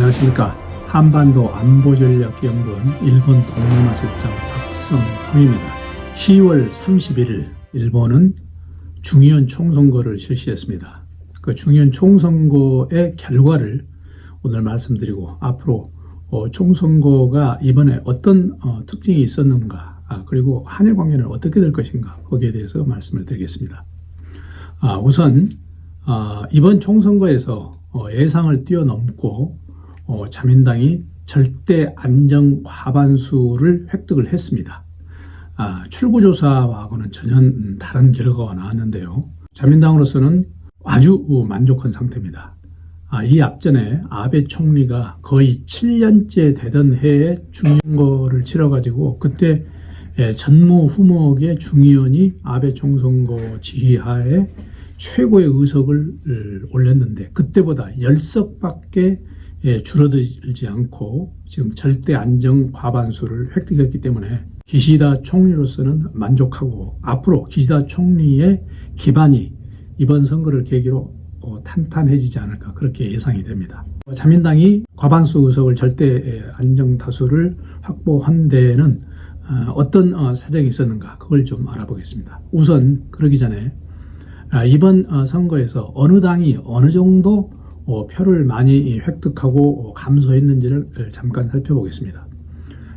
안녕하십니까. 한반도 안보전략연구원 일본 동남아실장 박성훈입니다. 10월 31일 일본은 중의원 총선거를 실시했습니다. 그 중의원 총선거의 결과를 오늘 말씀드리고 앞으로 총선거가 이번에 어떤 특징이 있었는가, 그리고 한일 관계는 어떻게 될 것인가, 거기에 대해서 말씀을 드리겠습니다. 우선 이번 총선거에서 예상을 뛰어넘고 자민당이 절대 안정 과반수를 획득을 했습니다. 출구조사하고는 전혀 다른 결과가 나왔는데요. 자민당으로서는 아주 만족한 상태입니다. 이 앞전에 아베 총리가 거의 7년째 되던 해에 중의원거를 치러가지고 그때 전무후무하게 중의원이 아베 총선거 지휘하에 최고의 의석을 올렸는데 그때보다 10석밖에 줄어들지 않고 지금 절대 안정 과반수를 획득했기 때문에 기시다 총리로서는 만족하고 앞으로 기시다 총리의 기반이 이번 선거를 계기로 탄탄해지지 않을까 그렇게 예상이 됩니다. 자민당이 과반수 의석을 절대 안정 다수를 확보한 데에는 어떤 사정이 있었는가 그걸 좀 알아보겠습니다. 우선 그러기 전에 이번 선거에서 어느 당이 어느 정도 표를 많이 획득하고 감소했는지를 잠깐 살펴보겠습니다.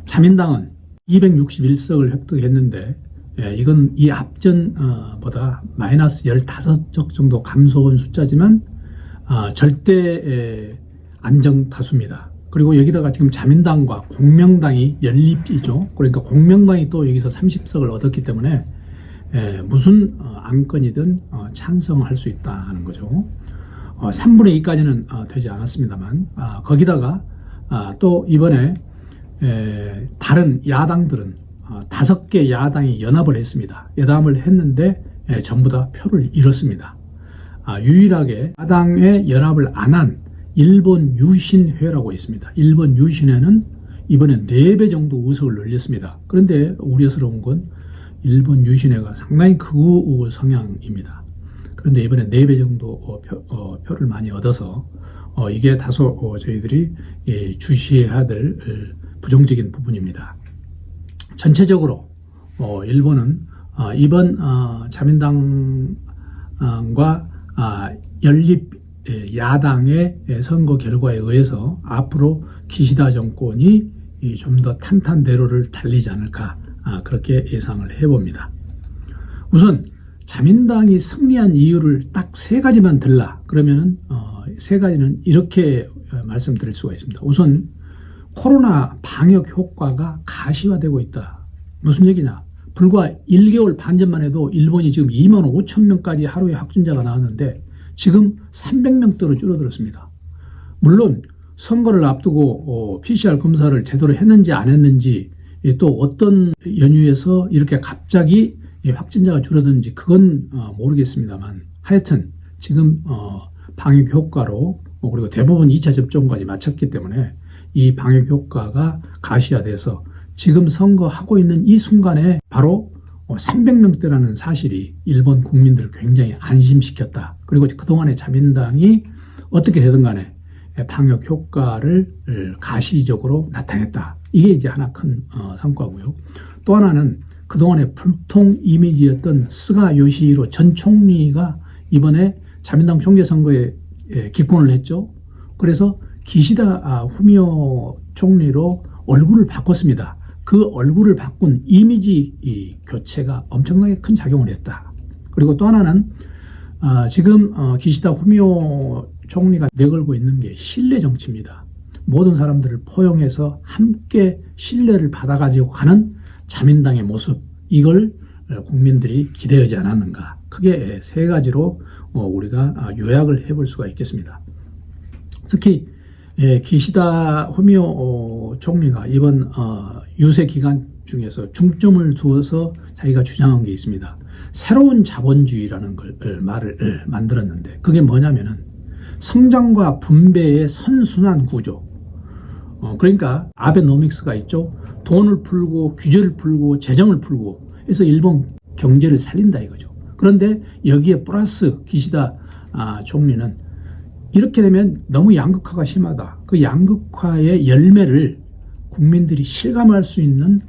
자민당은 261석을 획득했는데 이건 이 앞전보다 마이너스 15석 정도 감소한 숫자지만 절대 안정 다수입니다. 그리고 여기다가 지금 자민당과 공명당이 연립이죠. 그러니까 공명당이 또 여기서 30석을 얻었기 때문에 무슨 안건이든 찬성할 수 있다는 거죠. 3분의 2까지는 되지 않았습니다만 거기다가 또 이번에 다른 야당들은 5개 야당이 연합을 했습니다. 연합을 했는데 전부 다 표를 잃었습니다. 유일하게 야당의 연합을 안 한 일본 유신회라고 있습니다. 일본 유신회는 이번에 4배 정도 의석을 늘렸습니다. 그런데 우려스러운 건 일본 유신회가 상당히 극우 성향입니다. 그런데 이번에 4배 정도 표를 많이 얻어서 이게 다소 저희들이 주시해야 될 부정적인 부분입니다. 전체적으로 일본은 이번 자민당과 연립 야당의 선거 결과에 의해서 앞으로 기시다 정권이 좀 더 탄탄대로를 달리지 않을까 그렇게 예상을 해봅니다. 우선 자민당이 승리한 이유를 딱 3가지만 들라 그러면은 3가지는 이렇게 말씀드릴 수가 있습니다. 우선 코로나 방역 효과가 가시화되고 있다. 무슨 얘기냐? 불과 1개월 반 전만 해도 일본이 지금 2만 5천 명까지 하루에 확진자가 나왔는데 지금 300명대로 줄어들었습니다. 물론 선거를 앞두고 PCR 검사를 제대로 했는지 안 했는지 또 어떤 연유에서 이렇게 갑자기 확진자가 줄어드는지 그건 모르겠습니다만 하여튼 지금 방역 효과로 그리고 대부분 2차 접종까지 마쳤기 때문에 이 방역 효과가 가시화돼서 지금 선거하고 있는 이 순간에 바로 300명대라는 사실이 일본 국민들을 굉장히 안심시켰다. 그리고 그동안의 자민당이 어떻게 되든 간에 방역 효과를 가시적으로 나타냈다. 이게 이제 하나 큰 성과고요. 또 하나는 그동안의 불통 이미지였던 스가 요시히로 전 총리가 이번에 자민당 총재선거에 기권을 했죠. 그래서 기시다 후미오 총리로 얼굴을 바꿨습니다. 그 얼굴을 바꾼 이미지 교체가 엄청나게 큰 작용을 했다. 그리고 또 하나는 지금 기시다 후미오 총리가 내걸고 있는 게 신뢰 정치입니다. 모든 사람들을 포용해서 함께 신뢰를 받아가지고 가는 자민당의 모습, 이걸 국민들이 기대하지 않았는가. 크게 3가지로 우리가 요약을 해볼 수가 있겠습니다. 특히 기시다 후미오 총리가 이번 유세 기간 중에서 중점을 두어서 자기가 주장한 게 있습니다. 새로운 자본주의라는 말을 만들었는데 그게 뭐냐면은 성장과 분배의 선순환 구조. 그러니까 아베노믹스가 있죠. 돈을 풀고 규제를 풀고 재정을 풀고 해서 일본 경제를 살린다 이거죠. 그런데 여기에 플러스 기시다 총리는 이렇게 되면 너무 양극화가 심하다. 그 양극화의 열매를 국민들이 실감할 수 있는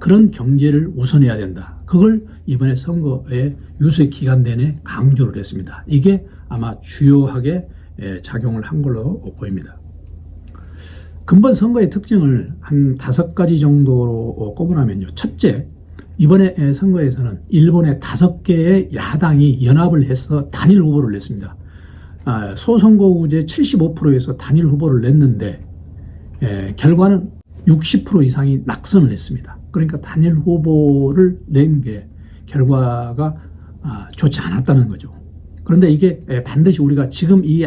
그런 경제를 우선해야 된다. 그걸 이번에 선거의 유세 기간 내내 강조를 했습니다. 이게 아마 주요하게 작용을 한 걸로 보입니다. 근본 선거의 특징을 한 5가지 정도로 꼽으라면요. 첫째, 이번에 선거에서는 일본의 5개의 야당이 연합을 해서 단일 후보를 냈습니다. 소선거구제 75%에서 단일 후보를 냈는데 결과는 60% 이상이 낙선을 했습니다. 그러니까 단일 후보를 낸 게 결과가 좋지 않았다는 거죠. 그런데 이게 반드시 우리가 지금 이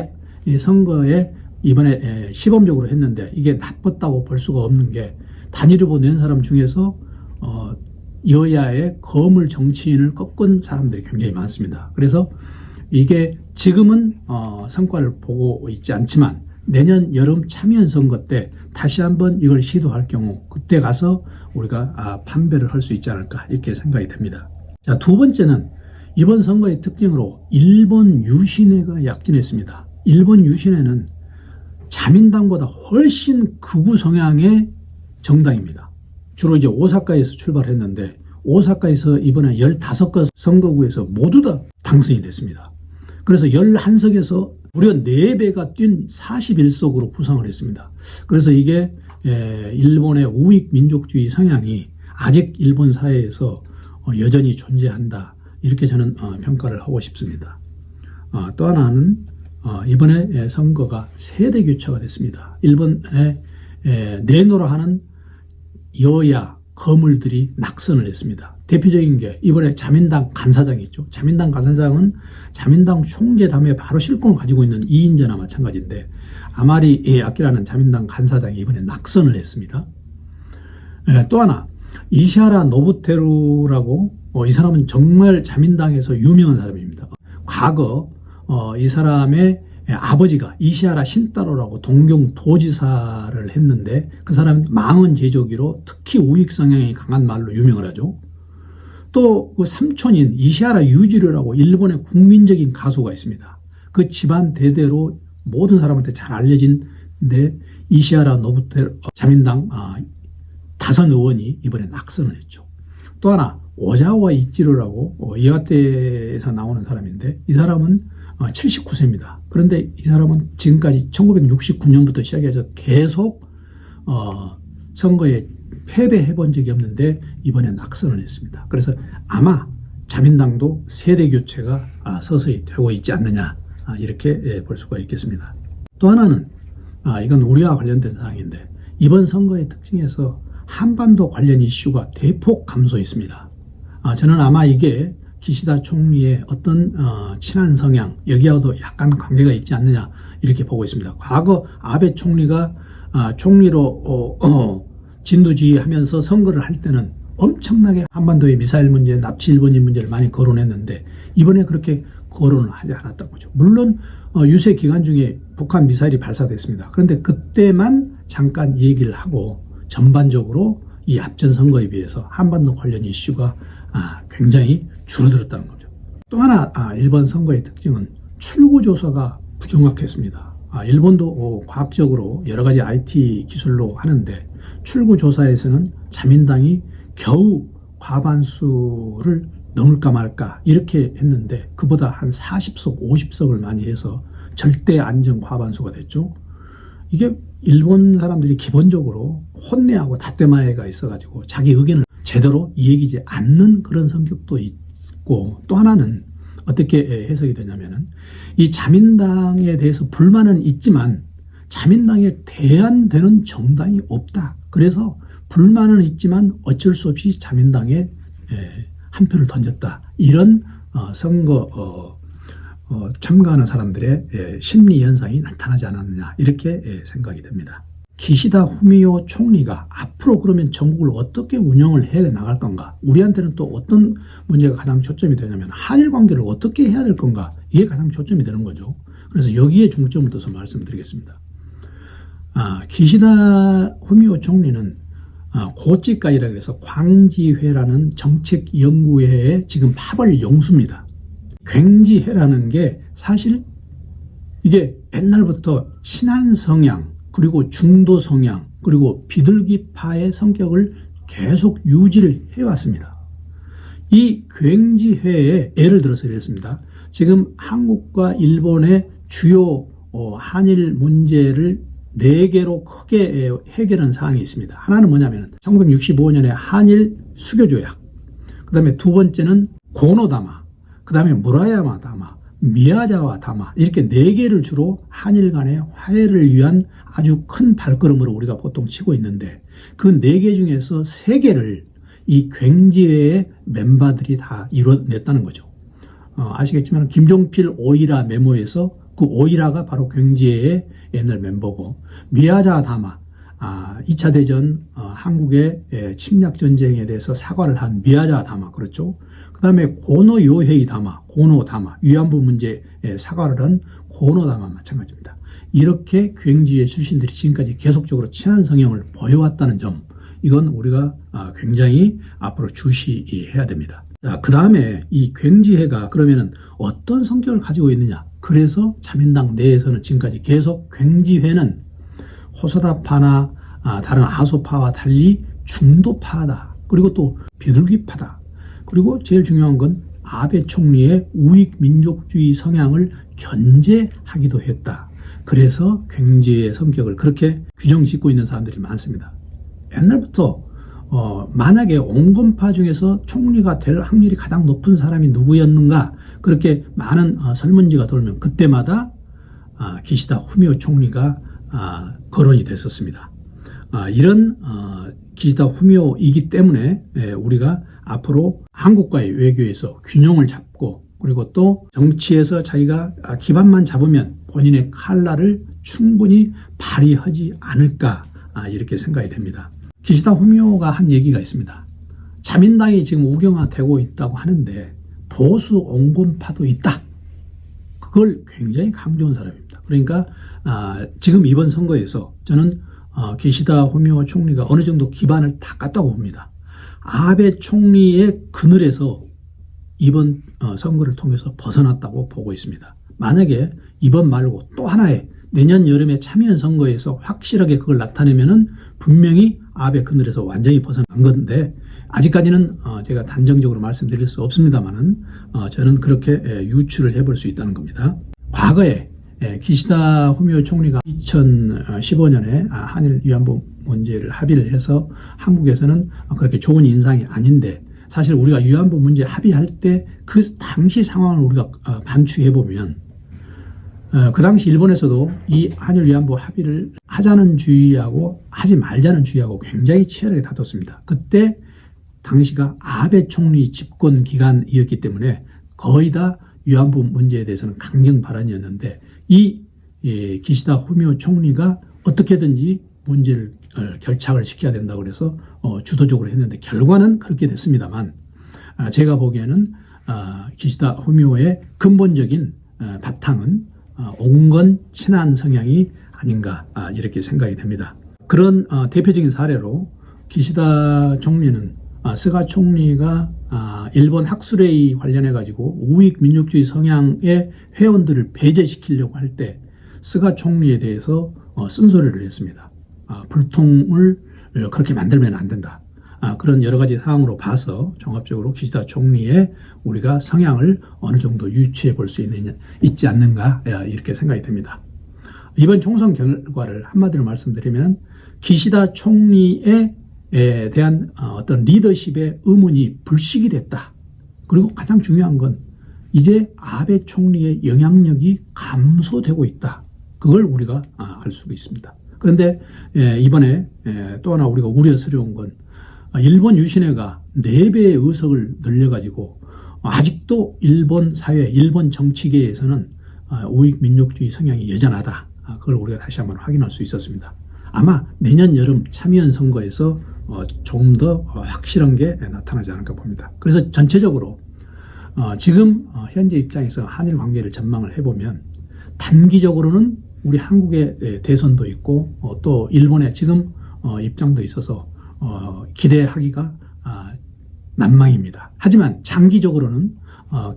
선거에 이번에 시범적으로 했는데 이게 나빴다고 볼 수가 없는 게 단일 후보 낸 사람 중에서 여야의 거물 정치인을 꺾은 사람들이 굉장히 많습니다. 그래서 이게 지금은 성과를 보고 있지 않지만 내년 여름 참여연 선거 때 다시 한번 이걸 시도할 경우 그때 가서 우리가 판별을 할 수 있지 않을까 이렇게 생각이 됩니다. 자, 두 번째는 이번 선거의 특징으로 일본 유신회가 약진했습니다. 일본 유신회는 자민당보다 훨씬 극우 성향의 정당입니다. 주로 이제 오사카에서 출발했는데 오사카에서 이번에 15개 선거구에서 모두 다 당선이 됐습니다. 그래서 11석에서 무려 4배가 뛴 41석으로 구성을 했습니다. 그래서 이게 일본의 우익 민족주의 성향이 아직 일본 사회에서 여전히 존재한다. 이렇게 저는 평가를 하고 싶습니다. 또 하나는 이번에 선거가 세대 교체가 됐습니다. 일본에 내노라 하는 여야 거물들이 낙선을 했습니다. 대표적인 게 이번에 자민당 간사장이 있죠. 자민당 간사장은 자민당 총재담에 바로 실권을 가지고 있는 이인재나 마찬가지인데 아마리 아키라는 자민당 간사장이 이번에 낙선을 했습니다. 또 하나 이시하라 노부테루라고 이 사람은 정말 자민당에서 유명한 사람입니다. 과거 이 사람의 아버지가 이시하라 신타로라고 동경 도지사를 했는데 그 사람은 망언 제조기로 특히 우익 성향이 강한 말로 유명을 하죠. 또 그 삼촌인 이시하라 유지료라고 일본의 국민적인 가수가 있습니다. 그 집안 대대로 모든 사람한테 잘 알려진데 이시하라 노부테루 자민당 다선 의원이 이번에 낙선을 했죠. 또 하나 오자와 이치로라고 이와테에서 나오는 사람인데 이 사람은 79세입니다. 그런데 이 사람은 지금까지 1969년부터 시작해서 계속 선거에 패배해 본 적이 없는데 이번에 낙선을 했습니다. 그래서 아마 자민당도 세대 교체가 서서히 되고 있지 않느냐 이렇게 볼 수가 있겠습니다. 또 하나는 이건 우리와 관련된 사항인데 이번 선거의 특징에서 한반도 관련 이슈가 대폭 감소했습니다. 저는 아마 이게 기시다 총리의 어떤 친한 성향 여기하고도 약간 관계가 있지 않느냐 이렇게 보고 있습니다. 과거 아베 총리가 총리로 진두지휘하면서 선거를 할 때는 엄청나게 한반도의 미사일 문제, 납치 일본인 문제를 많이 거론했는데 이번에 그렇게 거론을 하지 않았던 거죠. 물론 유세 기간 중에 북한 미사일이 발사됐습니다. 그런데 그때만 잠깐 얘기를 하고 전반적으로 이 앞전 선거에 비해서 한반도 관련 이슈가 굉장히 줄어들었다는 거죠. 또 하나 일본 선거의 특징은 출구조사가 부정확했습니다. 일본도 과학적으로 여러 가지 IT 기술로 하는데 출구조사에서는 자민당이 겨우 과반수를 넘을까 말까 이렇게 했는데 그보다 한 40석, 50석을 많이 해서 절대 안정 과반수가 됐죠. 이게 일본 사람들이 기본적으로 혼내하고 닷대마애가 있어가지고 자기 의견을 제대로 이야기하지 않는 그런 성격도 있고 또 하나는 어떻게 해석이 되냐면은 이 자민당에 대해서 불만은 있지만 자민당에 대안되는 정당이 없다. 그래서 불만은 있지만 어쩔 수 없이 자민당에 한 표를 던졌다. 이런 선거 참가하는 사람들의 심리 현상이 나타나지 않았느냐 이렇게 생각이 됩니다. 기시다 후미오 총리가 앞으로 그러면 전국을 어떻게 운영을 해 나갈 건가? 우리한테는 또 어떤 문제가 가장 초점이 되냐면 한일 관계를 어떻게 해야 될 건가? 이게 가장 초점이 되는 거죠. 그래서 여기에 중점을 둬서 말씀드리겠습니다. 기시다 후미오 총리는 고찌가이라고 해서 광지회라는 정책연구회의 지금 파벌 영수입니다. 굉지회라는 게 사실 이게 옛날부터 친한 성향, 그리고 중도 성향, 그리고 비둘기파의 성격을 계속 유지를 해왔습니다. 이 굉지회에 예를 들어서 이랬습니다. 지금 한국과 일본의 주요 한일 문제를 4개로 크게 해결한 사항이 있습니다. 하나는 뭐냐면 1965년에 한일 수교조약, 그 다음에 두 번째는 고노다마, 그 다음에 무라야마 다마, 미야자와 다마, 이렇게 4개를 주로 한일 간의 화해를 위한 아주 큰 발걸음으로 우리가 보통 치고 있는데, 그 4개 중에서 3개를 이 굉지회의 멤버들이 다 이뤄냈다는 거죠. 아시겠지만 김종필 오이라 메모에서 그 오이라가 바로 굉지회의 옛날 멤버고, 미야자 다마, 2차 대전 한국의 침략 전쟁에 대해서 사과를 한 미야자 다마, 그렇죠. 그 다음에 고노 요헤이 다마, 고노 다마, 위안부 문제에 사과를 한 고노 다마 마찬가지입니다. 이렇게 굉지회 출신들이 지금까지 계속적으로 친한 성향을 보여왔다는 점, 이건 우리가 굉장히 앞으로 주시해야 됩니다. 그 다음에 이 굉지회가 그러면은 어떤 성격을 가지고 있느냐. 그래서 자민당 내에서는 지금까지 계속 굉지회는 호소다파나 다른 아소파와 달리 중도파다. 그리고 또 비둘기파다. 그리고 제일 중요한 건 아베 총리의 우익 민족주의 성향을 견제하기도 했다. 그래서 굉지회의 성격을 그렇게 규정짓고 있는 사람들이 많습니다. 옛날부터 만약에 온건파 중에서 총리가 될 확률이 가장 높은 사람이 누구였는가, 그렇게 많은 설문지가 돌면 그때마다 기시다 후미오 총리가 거론이 됐었습니다. 이런 기시다 후미오이기 때문에 우리가 앞으로 한국과의 외교에서 균형을 잡고, 그리고 또 정치에서 자기가 기반만 잡으면 본인의 칼날을 충분히 발휘하지 않을까, 이렇게 생각이 됩니다. 기시다 후미오가 한 얘기가 있습니다. 자민당이 지금 우경화되고 있다고 하는데 보수 온건파도 있다. 그걸 굉장히 강조한 사람입니다. 그러니까 지금 이번 선거에서 저는 기시다 후미오 총리가 어느 정도 기반을 닦았다고 봅니다. 아베 총리의 그늘에서 이번 선거를 통해서 벗어났다고 보고 있습니다. 만약에 이번 말고 또 하나의 내년 여름에 참여연 선거에서 확실하게 그걸 나타내면은 분명히 아베 그늘에서 완전히 벗어난 건데, 아직까지는 제가 단정적으로 말씀드릴 수 없습니다만은 저는 그렇게 유추를 해볼 수 있다는 겁니다. 과거에 기시다 후미오 총리가 2015년에 한일 위안부 문제를 합의를 해서 한국에서는 그렇게 좋은 인상이 아닌데, 사실 우리가 위안부 문제 합의할 때 그 당시 상황을 우리가 반추해 보면 그 당시 일본에서도 이 한일 위안부 합의를 하자는 주의하고 하지 말자는 주의하고 굉장히 치열하게 다퉜습니다. 그때 당시가 아베 총리 집권 기간이었기 때문에 거의 다 위안부 문제에 대해서는 강경 발언이었는데, 이 기시다 후미오 총리가 어떻게든지 문제를 결착을 시켜야 된다고 그래서 주도적으로 했는데 결과는 그렇게 됐습니다만, 제가 보기에는 기시다 후미오의 근본적인 바탕은 온건 친한 성향이 아닌가, 이렇게 생각이 됩니다. 그런 대표적인 사례로 기시다 총리는 스가 총리가 일본 학술회의 관련해 가지고 우익 민족주의 성향의 회원들을 배제시키려고 할 때 스가 총리에 대해서 쓴소리를 했습니다. 불통을 그렇게 만들면 안 된다. 그런 여러 가지 사항으로 봐서 종합적으로 기시다 총리의 우리가 성향을 어느 정도 유추해 볼 수 있지 않는가, 이렇게 생각이 듭니다. 이번 총선 결과를 한마디로 말씀드리면 기시다 총리에 대한 어떤 리더십의 의문이 불식이 됐다. 그리고 가장 중요한 건 이제 아베 총리의 영향력이 감소되고 있다. 그걸 우리가 알 수가 있습니다. 그런데 이번에 또 하나 우리가 우려스러운 건 일본 유신회가 4배의 의석을 늘려가지고 아직도 일본 사회, 일본 정치계에서는 우익 민족주의 성향이 여전하다. 그걸 우리가 다시 한번 확인할 수 있었습니다. 아마 내년 여름 참여연 선거에서 조금 더 확실한 게 나타나지 않을까 봅니다. 그래서 전체적으로 지금 현재 입장에서 한일 관계를 전망을 해보면 단기적으로는 우리 한국의 대선도 있고 또 일본의 지금 입장도 있어서 기대하기가 난망입니다. 하지만 장기적으로는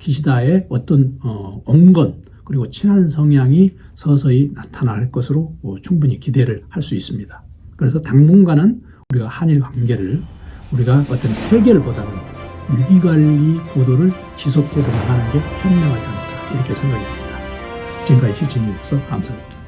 기시다의 어떤 온건 그리고 친한 성향이 서서히 나타날 것으로 충분히 기대를 할 수 있습니다. 그래서 당분간은 우리가 한일 관계를 우리가 어떤 해결보다는 위기관리 구도를 지속적으로 나가는 게 현명하지 않을까 이렇게 생각이 듭니다. 지금까지 시청해 주셔서 감사합니다.